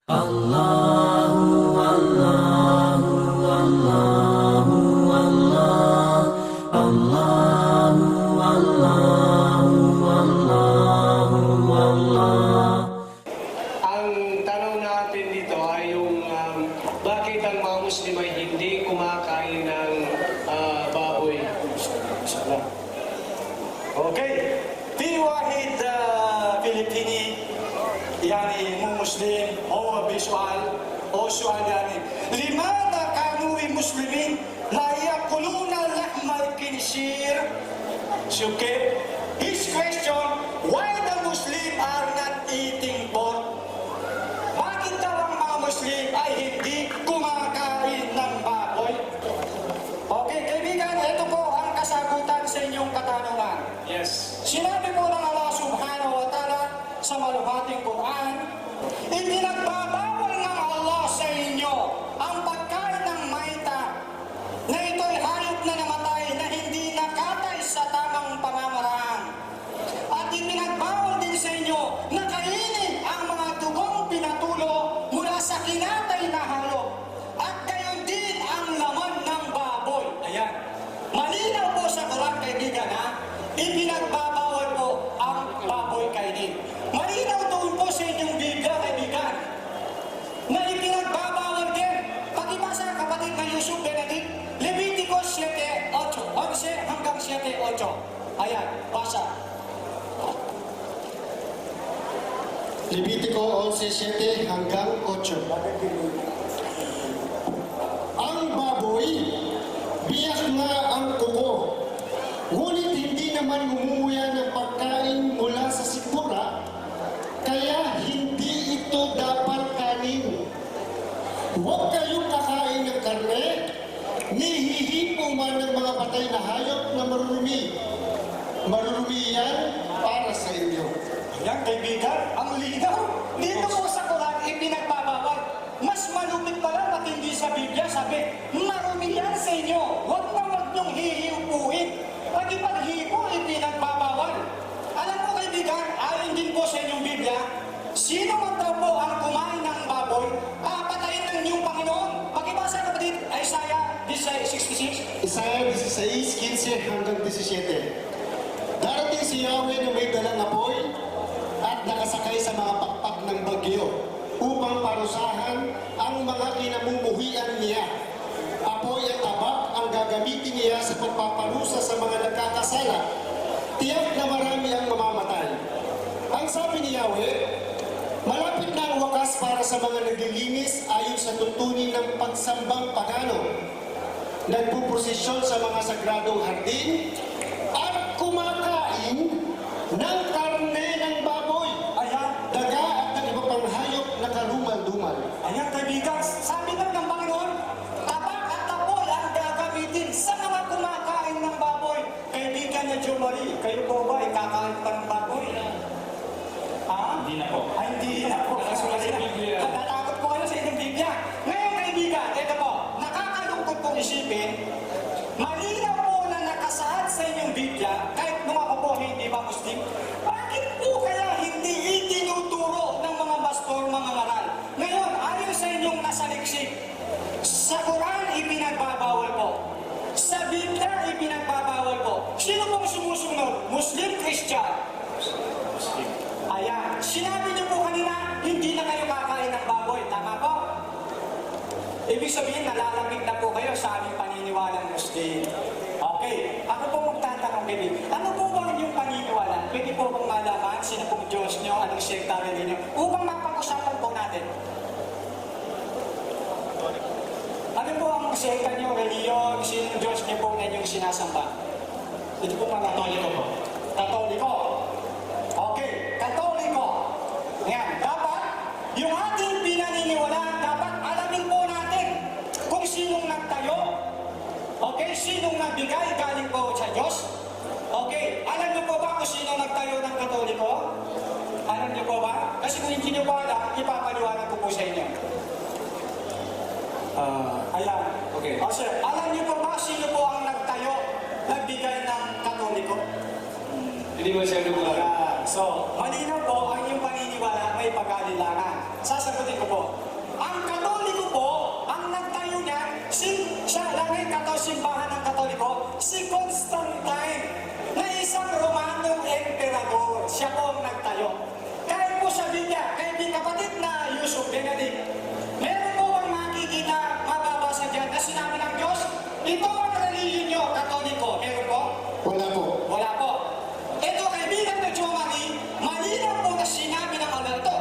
Allahu Allahu Allahu Allah Allahu Allahu Allahu Allah. Ang tanong natin dito ay yung bakit ang mga Muslim ay hindi kumakain ng baboy? اوكي في واحد فلبيني يعني مو مسلم هو بيسأل سؤال يعني لماذا كانوا المسلمين لا يأكلون لحم الخنزير؟ Okay, his question, why the Muslim are not eating pork? Bakit daw ang mga Muslim ay hindi kumakain ng baboy? Okay, kaibigan, ito po ang kasagutan sa inyong katanungan. Yes. Sinabi po ng Allah subhanahu wa ta'ala sa maluhating Quran, ipinagbabawal ng Allah sa inyo ang pagkain ng maita na ito'y hayop na namatay na hindi nakatay sa tamang pamamaraan. At ipinagbawal din sa inyo na kainin ang mga dugong pinatulo mula sa kinatay na hayop at gayon din ang laman ng baboy. Ayan. Malinaw po sa Quran, kaibigan, ha? Ipinagbabawal po ang baboy kainin. Malinaw doon po sa inyong Biblia, kaibigan, na ipinagbabawal din. Pakibasa, kapatid na Yusuf Benedict, Leviticus 7:8, 11 hanggang 7:8. Ayan, basa. Levitico 11:7 hanggang 8. Ang baboy, biyak nga ang kuko, ngunit hindi naman umuuya ng pagkain mula sa sikmura, kaya hindi ito dapat kanin. Huwag kayong kakain ng karne, ni hihipo man ng mga patay na hayop na marurumi. Marurumi yan para sa inyo. Ayan, kaibigan, ang linaw. Dito po sa Quran, ipinagbabawal. Mas malupit pala matindi sa Biblia, sabi, marumi yan sa inyo. Huwag niyong hihiupuin. Pag ipaghipo, ipinagbabawal. Alam mo, kaibigan, ayon din po sa inyong Biblia, sino man daw po ang kumain ng baboy, patayin ng inyong Panginoon. Pakibasa ka dito, Isaiah 66. Isaiah 16:15 hanggang 17. Darating si Yahweh na may dalang apoy at nakasakay sa mga pakpak ng bagyo upang parusahan ang mga kinamumuhian niya. Apoy at tabak ang gagamitin niya sa pagpaparusa sa mga nagkakasala. Tiyak na marami ang mamamatay. Ang sabi ni Yahweh, malapit na ang wakas para sa mga naglilinis ayon sa tuntunin ng pagsambang pagano. Nagpuprosesyon sa mga sagradong hardin at kumakain ng karne ng baboy, Ayan, daga at ng iba pang hayop na kalumal-dumal. ayan, kaibigan, sabi na ng Panginoon, tabak at apoy ang gagamitin sa mga kumakain ng baboy. Kaibigan niya, Jo Marie, kayo po ba ikakain pa ng baboy? Ha? Hindi na po. Ay, hindi na po. Nakasunod sa Biblia. Natatakot po kayo sa inyong Biblia. Ngayon, kaibigan, ito po, nakakalungkot pong isipin, malinaw po na nakasaad sa inyong Biblia, kahit nung ako po hindi ba Muslim, bakit po kaya hindi itinuturo ng mga pastor, mga ngaral? Ngayon, ayon sa inyong nasaliksik, sa Quran ipinagbabawal po. Sa Biblia ipinagbabawal po. Sino pong sumusunod? Muslim, Christian? Ayan. Sinabi niyo po kanina, hindi na kayo kakain ng baboy. Tama po? Ibig sabihin, nalalamig na po kayo sa aming paniniwalang Muslim. Okay. Ako po magtatanong, baby. Ano po ba yung paniniwala? Pwede po bang malaman sino pong Diyos niyo, anong sektary ninyo? Upang mapag-usapan po natin. Ano po ang sekta niyo, reliyon, sinong Diyos niyo po na inyong sinasamba? Ito po mga Katoliko po. Katoliko. Okay, Katoliko. Ngayon, dapat, yung ating pinaniniwalaan, dapat alamin po natin kung sinong nagtayo, okay, sinong nagbigay galing po sa Diyos. Okay, alam niyo po ba kung sinong nagtayo ng Katoliko? Alam niyo po ba? Kasi kung hindi niyo po alam, ipapaliwanag ko po sa inyo. Ayan. Okay. O sir, alam niyo po ba sino po ang nagtayo, nagbigay ng Katoliko? Hindi mo siya lumala. So, malinaw po ang iyong paniniwala may pag-alilangan. Sasagutin ko po. Ang Katoliko po, ang nagtayo niyan, siya lang ay simbahan ng Katoliko, si Constantine, na isang Romanong emperador. Siya po ang nagtayo. Kahit po sa Biblia, kahit di kapatid na Yusuf Benedict, meron po ang makikita, mababasa dyan, na sinabi ng Diyos, ito ang relihiyon nyo, Katoliko. Meron po? Wala po. Wala po. Ito, kaibigan na Joe Marie, malinaw po na sinabi ng Allah ito.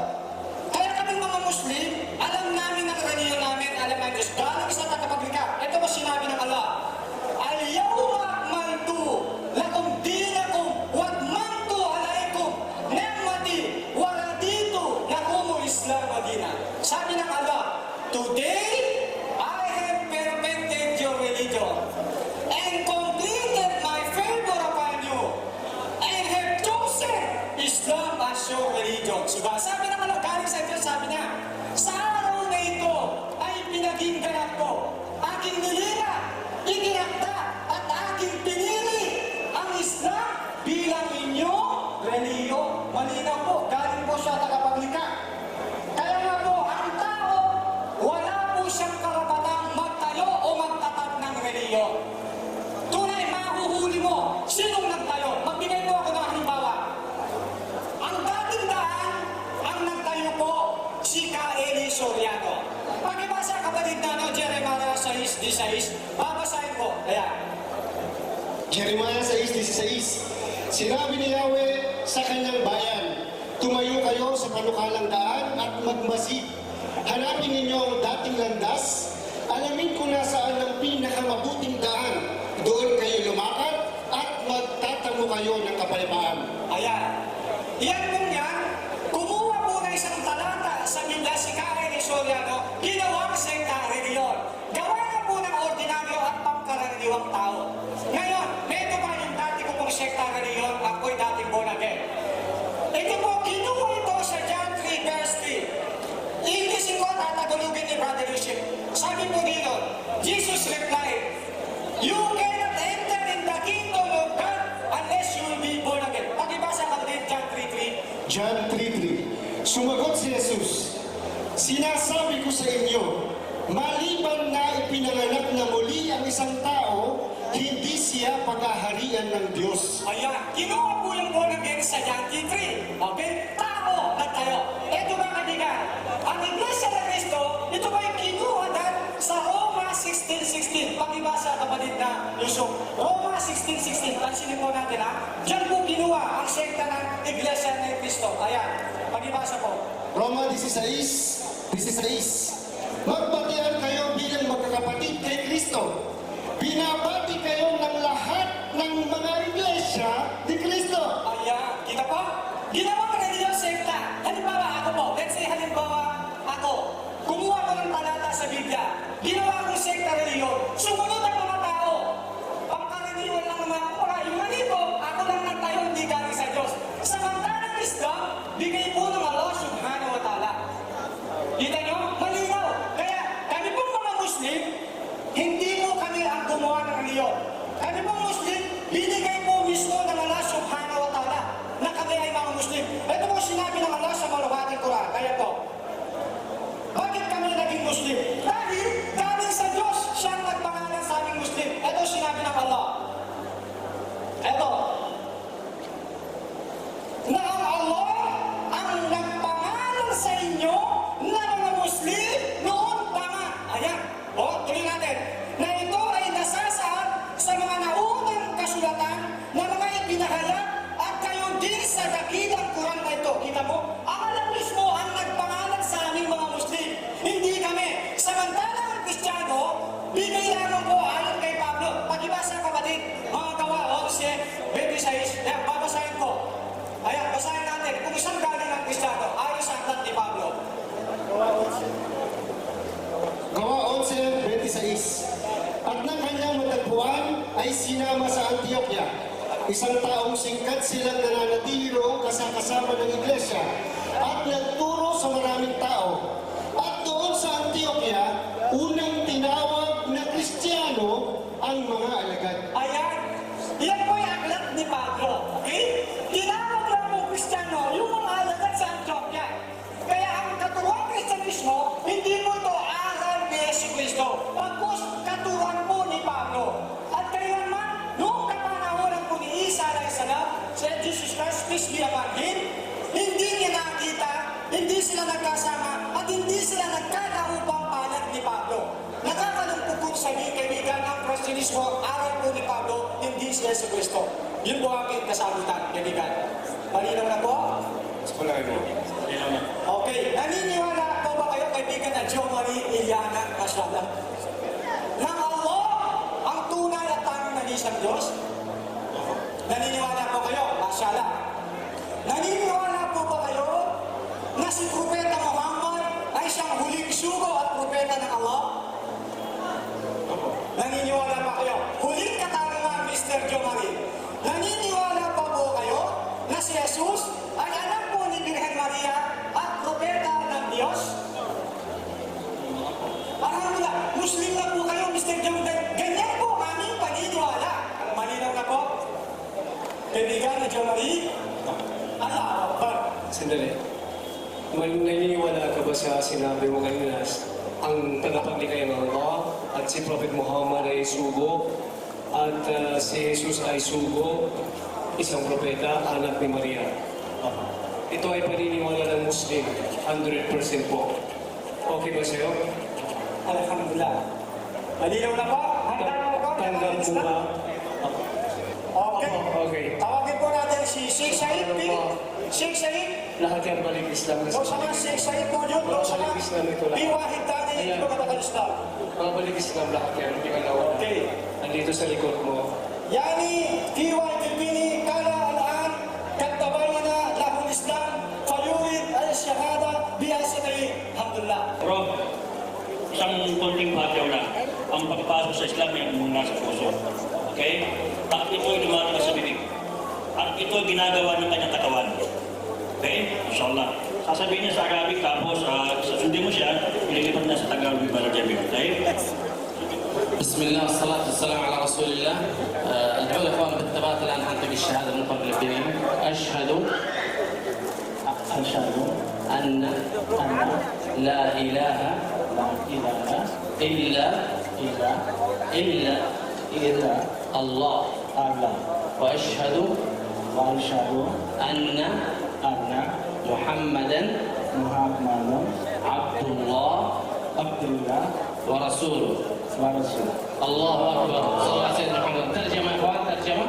Kaya kaming mga Muslim, alam namin ang relihiyon namin, alam ng Diyos, galing sa tagapaglikha. Ito po sinabi ng Allah, Al-yawma akmaltu lakum dinakum wa atmamtu alaykum ni'mati wa raditu lakumul Islam madina. Sabi ng Allah, today I have perfected your religion and completed my favor upon you and have chosen Islam as your religion. Diba? Sabi ng Allah, galing sa Diyos, sabi niya, sa araw na ito ay pinaging ganap ko, aking nilila, ikinakda, at aking pinili ang Islam bilang inyong relihiyon. Malinaw po, galing po siya tagapaglikha. Kaya nga po, ang tao, wala po siyang karapatang magtayo o magtatag ng relihiyon. Tunay, mahuhuli mo, sinong nagtayo? Magbigay po ako ng halimbawa. Ang dating daan, ang nagtayo po, si K.L. Soriano. Pakibasa kapatid na Jeremiah 6:16, babasahin ko. Ayan. Jeremiah 6:16. Sinabi ni Yahweh sa kanyang bayan, tumayo kayo sa panukalang daan at magmasid. Hanapin ninyo ang dating landas. Alamin kung nasaan ang pinakamabuting daan. Doon kayo lumakad at magtatamo kayo ng kapayapaan. Ayan. Yan pong yan, kumuha po na isang talata sa Biblia si K.L. Soriano, ginawang sekta reliyon. Gawa na po ng ordinaryo at pangkaraniwang tao. Ngayon, medyo pa yung dati ko pong sekta reliyon, ako'y dating born again. Ito po, kinuha ito sa John 3 verse 3. Inglesin ko, tatagulugin ni Brother Yusuf. Sabi po dito, Jesus replied, you cannot enter in the kingdom of God unless you will be born again. Pakibasa ka din, John 3:3. John 3:3. Sumagot si Jesus, sinasabi ko sa inyo, maliban na ipinanganak na muli ang isang tao, hindi siya paghaharian ng Diyos. Ayan, kinuha po yung born again sa John 3:3. Okay? Tao na tayo. Ito ba kaibigan? Ang Iglesia ng Cristo, ito ba yung kinuha dahil sa Roma 16:16? Pakibasa kapatid na Yusuf. Roma 16:16. Pansinin po natin ha. Diyan po kinuha ang sekta ng Iglesia ng Cristo. Ayan, pakibasa po. Roma 16:16. Magbatian kayo bilang magkakapatid kay Kristo. Binabati kayo ng lahat ng mga iglesia ni Kristo. Ayan, kita po? Ginawa ka na niyo sekta. Halimbawa ako po, let's say halimbawa ako. Kumuha ko ng talata sa Biblia. Ginawa kong sekta reliyon. Sumunod ang mga tao. Pangkaraniwan lang naman ako. Yung manito, ako lang nagtayo, hindi galing sa Diyos. Samantalang Islam, bigay po ng Allah subhanahu wa ta'ala. Kita nyo? Malinaw. Kaya, kami pong mga Muslim, hindi mo kami ang gumawa ng reliyon. Kami pong Muslim, binigay po mismo ng Allah subhanahu wa ta'ala na kami ay mga Muslim. Ito po sinabi ng Allah sa maluhating Quran. Kaya po, bakit kami naging Muslim? Dahil galing sa Diyos, siya ang nagpangalan sa aming Muslim. Ito sinabi ng Allah. Ito. Na ang Allah ang nagpangalan sa inyo na mga Muslim noon tama. Ayan. O, tuloy natin. Na ito ay nasasaad sa mga naunang kasulatan na mga ipinahayag at kayo din sa dakilang Quran na ito. Kita mo? Ang Allah mismo ang nagpangalan sa aming mga Muslim. Hindi kami. Samantalang ang Kristiyano, bigay lamang po ayon kay Pablo. Pag-ibasa kapatid, mga gawa, 11:26. Ayan, babasahin ko. Ayan, basahin natin. Kung isang galing ang Kristiyano, ayon sa aklat ni Pablo. Gawa 11:26. At nang kanyang matagpuan ay sinama sa Antioquia. Isang taong singkat silang nananatili roong kasama ng iglesia at nagturo sa maraming tao. At doon sa Antioquia, unang tinawag na Kristiyano ang mga alagad. Ayan. Yan po yung aklat ni Pablo. Okay? Tinawag lang po Kristiyano yung mga alagad sa Antioquia. mismo aral po ni Pablo, hindi si Yesu Cristo. Yun po ang aking kasagutan, kaibigan. Malinaw na po? Wala mo. Okay, naniniwala po ba kayo, kaibigan, na Jo Marie Iliana Masyada? Na Allah ang tunay at tanging nag-isang Diyos? Naniniwala po kayo, Masyada? Naniniwala po ba kayo na si Propeta Muhammad ay siyang huling sugo at propeta ng Allah? Naniniwala pa kayo? Huling katanungan, Mr. Jo Marie. Naniniwala pa po kayo na si Jesus ay anak po ni Birhen Maria at propeta ng Diyos? Alhamdulillah, Muslim na po kayo, Mr. Jo. Ganyan po ang aming paniniwala. Malinaw na po? Kaibigan ni Jo Marie? Allah Akbar. Sandali. Naniniwala ka ba sa sinabi mo kanina? Ang tagapaglikha ng Allah at si Prophet Muhammad ay sugo at si Jesus ay sugo, isang propeta, anak ni Maria. Ito ay paniniwala ng Muslim, 100% po. Okay ba sa'yo? Alhamdulillah. Malinaw na po? Handa na po? Tanggap mo ba? Okay. Okay. Tawagin po natin si Sheikh Said. Sheikh Said. Lahat yan balik Islam na Doon sa mga Sheikh Said po yun. Doon sa mga biwahid tani Ayan. ito katakan Islam. Mga balik Islam lahat yan, hindi ka nawala. Okay. Andito sa likod mo. Yani في وقت البني قال الآن قد تبين له الإسلام فيريد الشهادة بأسره. الحمد لله. Bro, isang konting patyaw na. Ang pagpasok sa Islam ay muna sa puso. Okay? At ito'y lumalabas sa bibig. At ito'y ginagawa ng kanyang katawan. Okay? Inshallah. Sasabihin niya sa Arabic, tapos sasundin mo siya, ililipat na sa Tagalog para Jamil. Okay? بسم الله والصلاة والسلام على رسول الله. ادعو الاخوان بالثبات الان انطق الشهادة من قبل الدين. اشهد ان لا اله الا الله واشهد ان محمدا عبد الله ورسوله. الله اكبر. صلى الله عليه وسلم. ترجمه يا اخوان، ترجمه.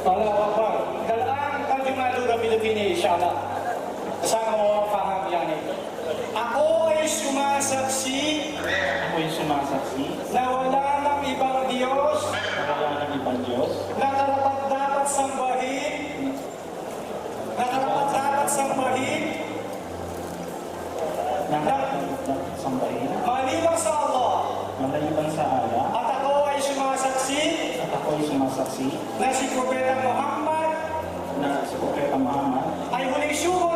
Allah Akbar. Dalam terjemah Lura Pilipini, insyaAllah. Sana mawafaham yani. Ako ay sumasaksi na wala ng ibang Diyos na karapat-dapat sambahin maliban sa Allah. At ako ay sumasaksi na si Propeta Muhammad ay huling sugo